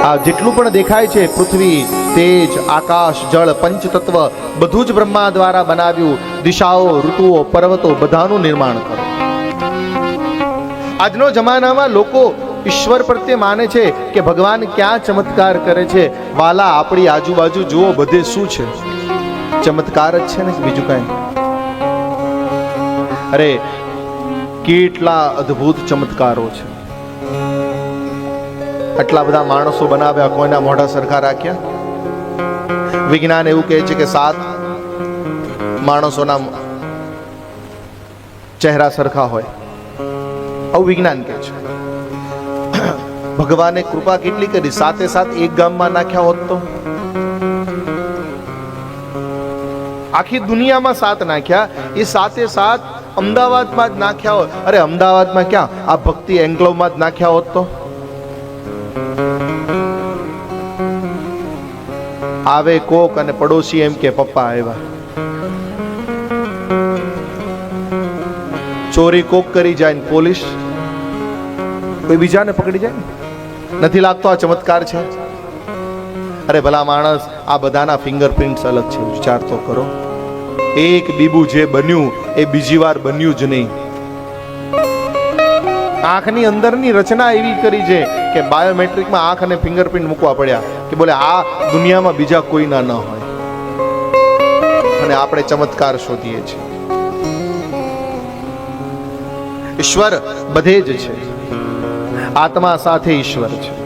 આ જેટલું પણ દેખાય છે, પૃથ્વી, તેજ, આકાશ, જળ, પંચતત્વ બધું જ બ્રહ્મા દ્વારા બનાવ્યું. દિશાઓ, ઋતુઓ, પર્વતો બધાનું નિર્માણ કરો. આજનો જમાનામાં લોકો ઈશ્વર પ્રત્યે માને છે કે ભગવાન ક્યાં ચમત્કાર કરે છે. વાલા, આપણી આજુબાજુ જુઓ, બધે શું છે? ચમત્કાર જ છે ને, બીજું કાંઈ. અરે કેટલા અદ્ભુત ચમત્કારો છે. આટલા બધા માણસો બનાવ્યા, કોઈના મોઢા સરખા રાખ્યા? વિજ્ઞાન એવું કહે છે કે 7 માણસોના ચહેરા સરખા હોય, આવું વિજ્ઞાન કહે છે. ભગવાને કૃપા કેટલી કરી, 7 એક ગામમાં નાખ્યા હોત તો? આખી દુનિયામાં 7 નાખ્યા, એ 7 અમદાવાદમાં જ નાખ્યા હોત. અરે અમદાવાદમાં ક્યાં, આ ભક્તિ એન્ક્લોવમાં જ નાખ્યા હોત તો? આવે કોક અને પડોશી એમ કે પપ્પા આવ્યા. ચોરી કોક કરી જાય ને પોલીસ કોઈ બીજાને પકડી જાય. નથી લાગતો આ ચમત્કાર છે? અરે ભલા માણસ, આ બધાના ફિંગરપ્રિન્ટ્સ અલગ છે. વિચાર તો કરો. એક બીબુ જે બન્યું એ બીજી વાર બન્યું જ નહીં. આંખની અંદરની રચના એવી કરી છે કે બાયોમેટ્રિકમાં આંખ અને ફિંગરપ્રિન્ટ મૂકવા પડ્યા કે બોલે આ દુનિયામાં બીજા કોઈના ન હોય. અને આપણે ચમત્કાર શોધીએ છીએ. ઈશ્વર બધે જ છે. આત્મા સાથે ઈશ્વર છે.